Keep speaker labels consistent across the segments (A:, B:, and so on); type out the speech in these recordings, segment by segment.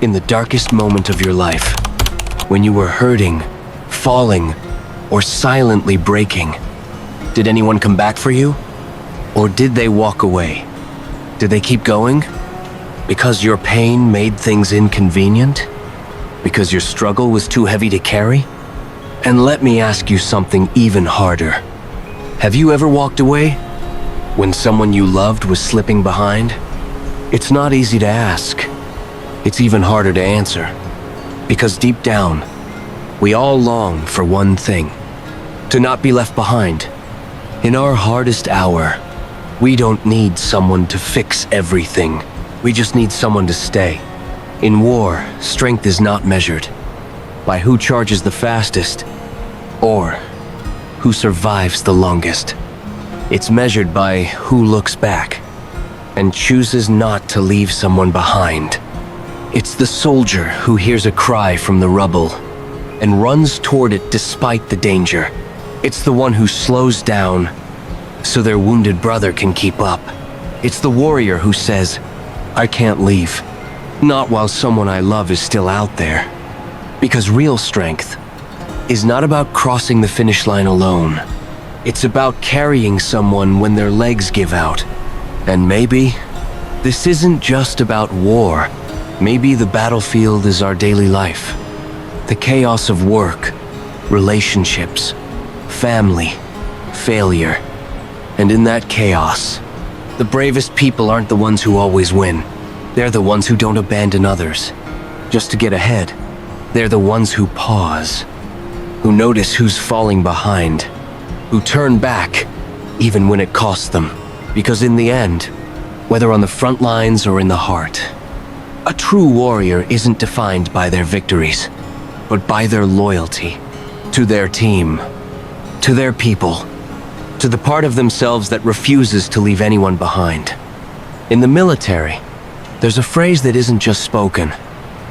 A: In the darkest moment of your life, when you were hurting, falling, or silently breaking, did anyone come back for you? Or did they walk away? Did they keep going? Because your pain made things inconvenient? Because your struggle was too heavy to carry? And let me ask you something even harder. Have you ever walked away when someone you loved was slipping behind? It's not easy to ask. It's even harder to answer. Because deep down, we all long for one thing: to not be left behind. In our hardest hour, we don't need someone to fix everything. We just need someone to stay. In war, strength is not measured by who charges the fastest or who survives the longest. It's measured by who looks back and chooses not to leave someone behind. It's the soldier who hears a cry from the rubble and runs toward it despite the danger. It's the one who slows down so their wounded brother can keep up. It's the warrior who says, "I can't leave, not while someone I love is still out there." Because real strength is not about crossing the finish line alone. It's about carrying someone when their legs give out. And maybe this isn't just about war. Maybe the battlefield is our daily life. The chaos of work, relationships, family, failure. And in that chaos, the bravest people aren't the ones who always win. They're the ones who don't abandon others just to get ahead. They're the ones who pause, who notice who's falling behind, who turn back even when it costs them. Because in the end, whether on the front lines or in the heart, a true warrior isn't defined by their victories, but by their loyalty to their team, to their people, to the part of themselves that refuses to leave anyone behind. In the military, there's a phrase that isn't just spoken,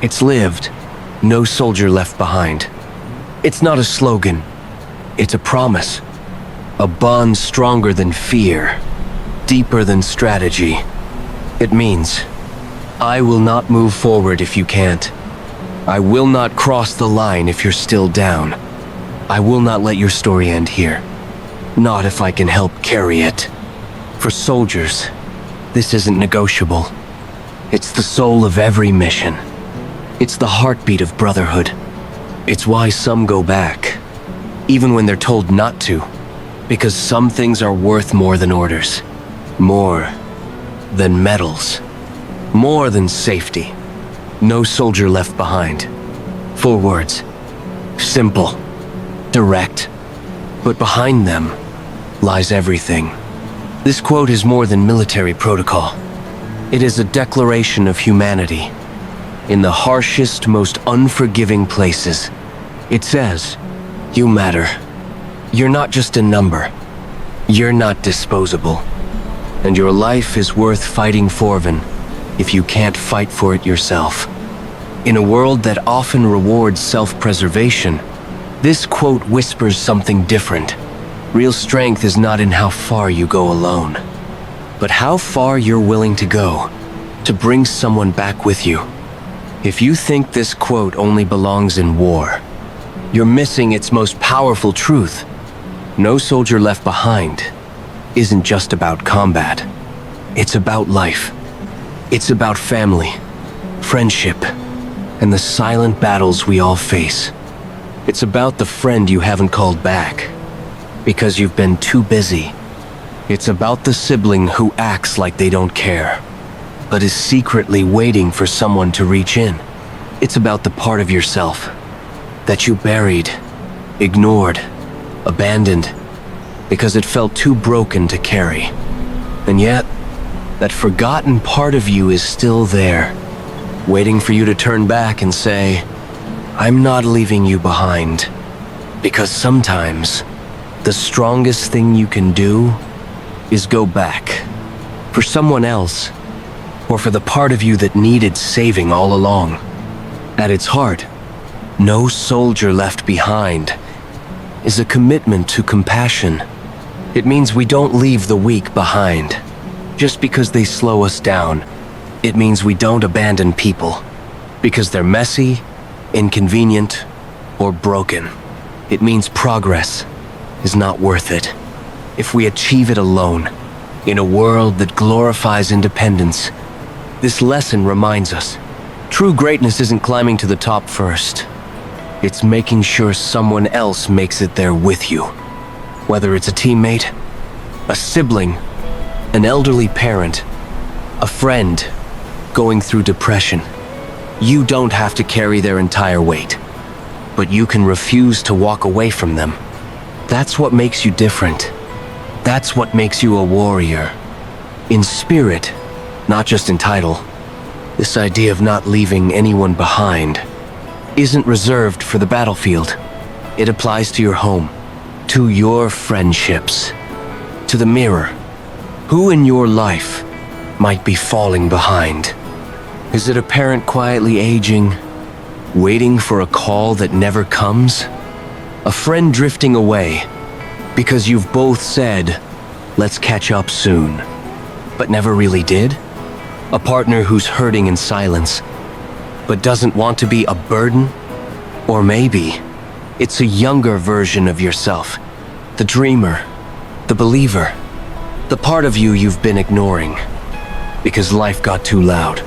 A: it's lived. No soldier left behind. It's not a slogan, it's a promise. A bond stronger than fear, deeper than strategy. It means, I will not move forward if you can't. I will not cross the line if you're still down. I will not let your story end here. Not if I can help carry it. For soldiers, this isn't negotiable. It's the soul of every mission. It's the heartbeat of brotherhood. It's why some go back, even when they're told not to, because some things are worth more than orders, more than medals, more than safety. No soldier left behind. 4 words. Simple, direct, but behind them lies everything. This quote is more than military protocol. It is a declaration of humanity. In the harshest, most unforgiving places, it says, you matter. You're not just a number. You're not disposable. And your life is worth fighting for even if you can't fight for it yourself. In a world that often rewards self-preservation, this quote whispers something different. Real strength is not in how far you go alone, but how far you're willing to go to bring someone back with you. If you think this quote only belongs in war, you're missing its most powerful truth. No soldier left behind isn't just about combat. It's about life. It's about family, friendship, and the silent battles we all face. It's about the friend you haven't called back because you've been too busy. It's about the sibling who acts like they don't care, but is secretly waiting for someone to reach in. It's about the part of yourself that you buried, ignored, abandoned, because it felt too broken to carry. And yet, that forgotten part of you is still there, waiting for you to turn back and say, I'm not leaving you behind. Because sometimes, the strongest thing you can do is go back for someone else, or for the part of you that needed saving all along. At its heart, no soldier left behind is a commitment to compassion. It means we don't leave the weak behind just because they slow us down. It means we don't abandon people Because they're messy, inconvenient, or broken. It means progress is not worth it. If we achieve it alone, in a world that glorifies independence, this lesson reminds us, true greatness isn't climbing to the top first. It's making sure someone else makes it there with you. Whether it's a teammate, a sibling, an elderly parent, a friend going through depression, you don't have to carry their entire weight, but you can refuse to walk away from them. That's what makes you different. That's what makes you a warrior. In spirit, not just in title. This idea of not leaving anyone behind isn't reserved for the battlefield. It applies to your home, to your friendships, to the mirror. Who in your life might be falling behind? Is it a parent quietly aging, waiting for a call that never comes? A friend drifting away because you've both said, "Let's catch up soon," but never really did? A partner who's hurting in silence, but doesn't want to be a burden? Or maybe it's a younger version of yourself, the dreamer, the believer, the part of you you've been ignoring because life got too loud.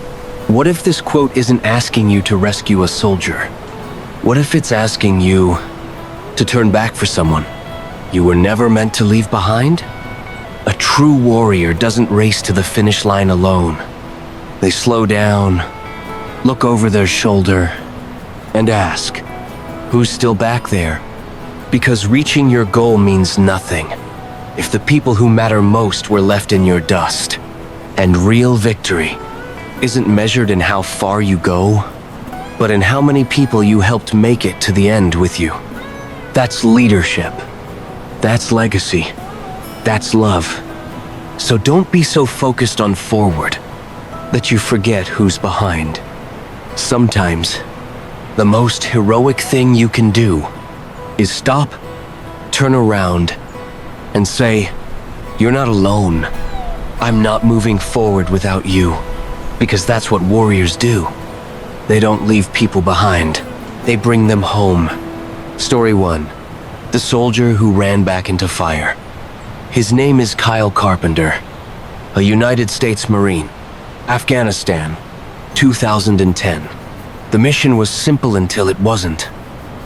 A: What if this quote isn't asking you to rescue a soldier? What if it's asking you to turn back for someone you were never meant to leave behind? A true warrior doesn't race to the finish line alone. They slow down, look over their shoulder, and ask, who's still back there? Because reaching your goal means nothing if the people who matter most were left in your dust. And real victory isn't measured in how far you go, but in how many people you helped make it to the end with you. That's leadership. That's legacy. That's love. So don't be so focused on forward that you forget who's behind. Sometimes, the most heroic thing you can do is stop, turn around, and say, "You're not alone. I'm not moving forward without you." Because that's what warriors do. They don't leave people behind. They bring them home. Story 1. The soldier who ran back into fire. His name is Kyle Carpenter, a United States Marine, Afghanistan, 2010. The mission was simple until it wasn't.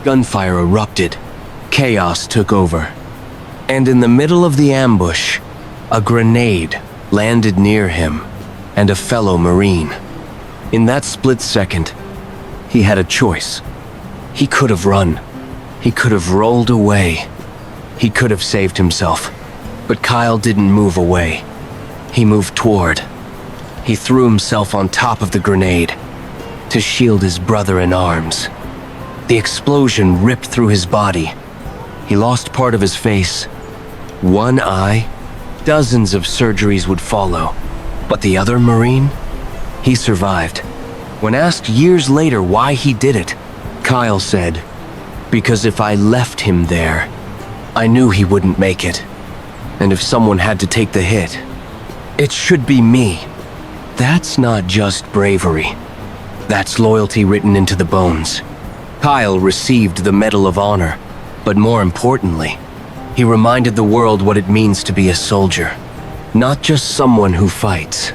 A: Gunfire erupted. Chaos took over. And in the middle of the ambush, a grenade landed near him and a fellow Marine. In that split second, he had a choice. He could have run. He could have rolled away. He could have saved himself. But Kyle didn't move away. He moved toward. He threw himself on top of the grenade to shield his brother in arms. The explosion ripped through his body. He lost part of his face, one eye. Dozens of surgeries would follow. But the other Marine? He survived. When asked years later why he did it, Kyle said, "Because if I left him there, I knew he wouldn't make it. And if someone had to take the hit, it should be me." That's not just bravery. That's loyalty written into the bones. Kyle received the Medal of Honor, but more importantly, he reminded the world what it means to be a soldier. Not just someone who fights,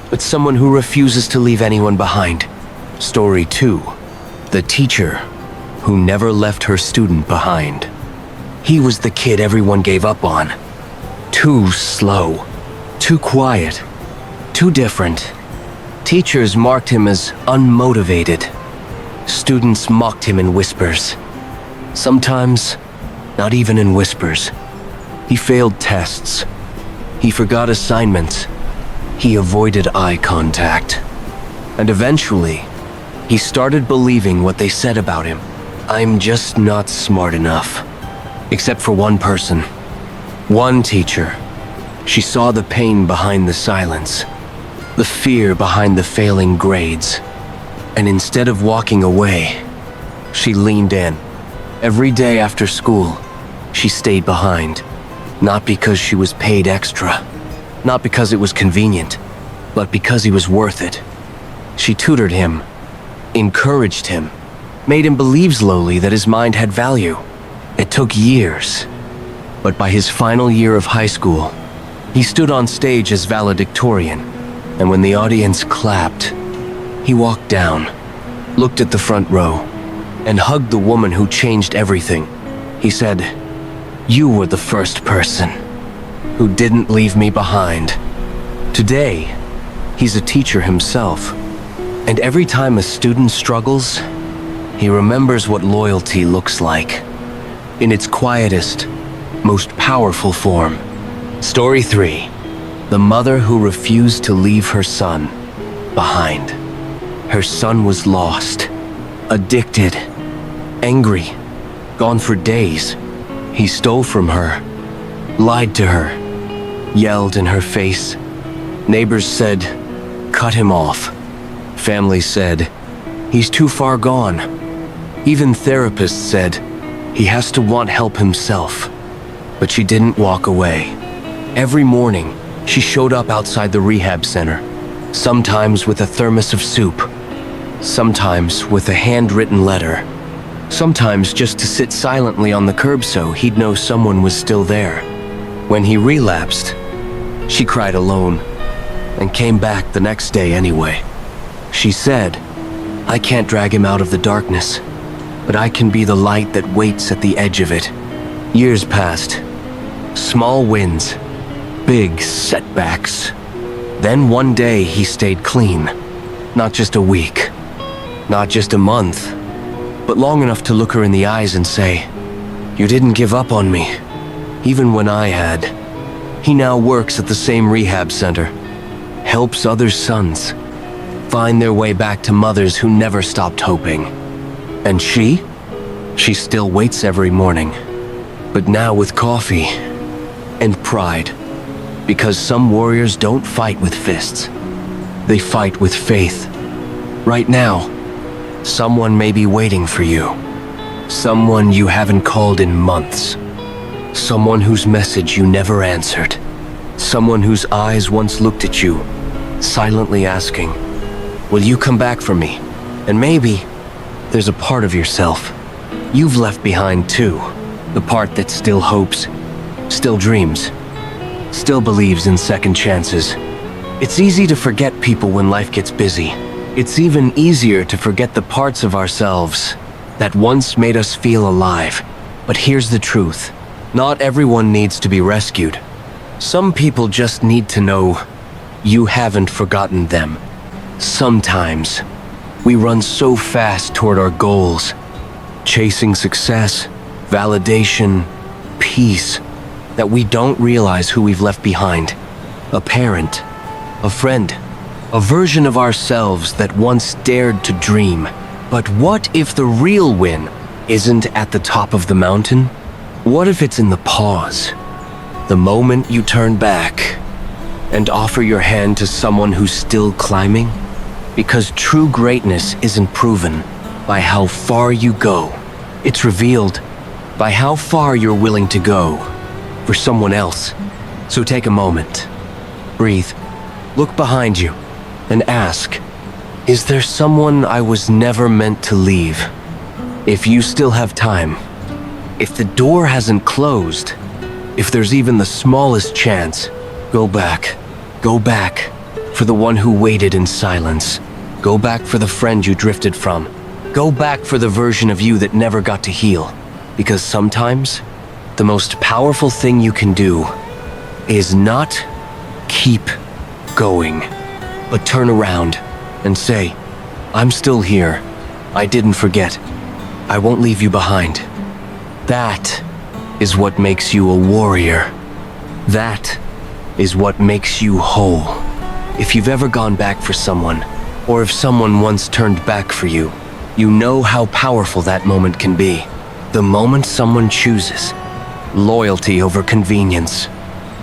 A: but someone who refuses to leave anyone behind. Story 2. The teacher who never left her student behind. He was the kid everyone gave up on. Too slow, too quiet, too different. Teachers marked him as unmotivated. Students mocked him in whispers. Sometimes, not even in whispers. He failed tests. He forgot assignments. He avoided eye contact. And eventually, he started believing what they said about him. "I'm just not smart enough." Except for one person. One teacher. She saw the pain behind the silence, the fear behind the failing grades. And instead of walking away, she leaned in. Every day after school, she stayed behind. Not because she was paid extra, not because it was convenient, but because he was worth it. She tutored him, encouraged him, made him believe slowly that his mind had value. It took years, but by his final year of high school, he stood on stage as valedictorian, and when the audience clapped, he walked down, looked at the front row, and hugged the woman who changed everything. He said, "You were the first person who didn't leave me behind." Today, he's a teacher himself, and every time a student struggles, he remembers what loyalty looks like, in its quietest, most powerful form. Story 3. The mother who refused to leave her son behind. Her son was lost, addicted, angry, gone for days. He stole from her, lied to her, yelled in her face. Neighbors said, "Cut him off." Family said, "He's too far gone." Even therapists said, "He has to want help himself." But she didn't walk away. Every morning, she showed up outside the rehab center, sometimes with a thermos of soup, sometimes with a handwritten letter, sometimes just to sit silently on the curb so he'd know someone was still there. When he relapsed, she cried alone and came back the next day anyway. She said, "I can't drag him out of the darkness, but I can be the light that waits at the edge of it." Years passed. Small wins, big setbacks. Then one day he stayed clean. Not just a week, not just a month, but long enough to look her in the eyes and say, "You didn't give up on me, even when I had." He now works at the same rehab center, helps other sons find their way back to mothers who never stopped hoping. And she still waits every morning, but now with coffee and pride. Because some warriors don't fight with fists, they fight with faith. Right now, someone may be waiting for you. Someone you haven't called in months. Someone whose message you never answered. Someone whose eyes once looked at you, silently asking, "Will you come back for me?" And maybe there's a part of yourself you've left behind too. The part that still hopes, still dreams, still believes in second chances. It's easy to forget people when life gets busy. It's even easier to forget the parts of ourselves that once made us feel alive. But here's the truth. Not everyone needs to be rescued. Some people just need to know you haven't forgotten them. Sometimes we run so fast toward our goals, chasing success, validation, peace, that we don't realize who we've left behind. A parent, a friend, a version of ourselves that once dared to dream. But what if the real win isn't at the top of the mountain? What if it's in the pause? The moment you turn back and offer your hand to someone who's still climbing? Because true greatness isn't proven by how far you go. It's revealed by how far you're willing to go for someone else. So take a moment, breathe, look behind you, and ask, is there someone I was never meant to leave? If you still have time, if the door hasn't closed, if there's even the smallest chance, go back. Go back for the one who waited in silence. Go back for the friend you drifted from. Go back for the version of you that never got to heal. Because sometimes, the most powerful thing you can do is not keep going, but turn around and say, "I'm still here. I didn't forget. I won't leave you behind." That is what makes you a warrior. That is what makes you whole. If you've ever gone back for someone, or if someone once turned back for you, you know how powerful that moment can be. The moment someone chooses loyalty over convenience,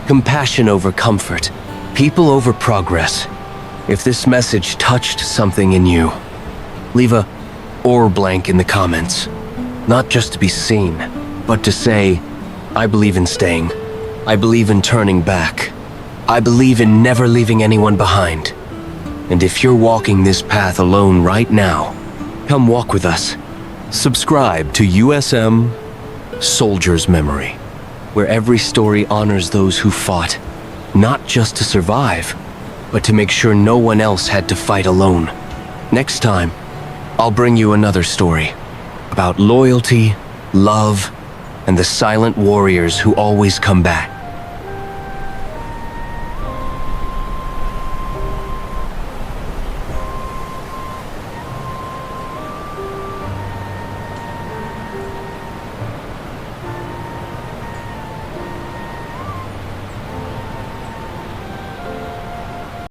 A: compassion over comfort, people over progress. If this message touched something in you, leave a or blank in the comments. Not just to be seen, but to say, I believe in staying. I believe in turning back. I believe in never leaving anyone behind. And if you're walking this path alone right now, Come walk with us. Subscribe to USM Soldier's Memory, where every story honors those who fought, not just to survive, but to make sure no one else had to fight alone. Next time, I'll bring you another story about loyalty, love, and the silent warriors who always come back.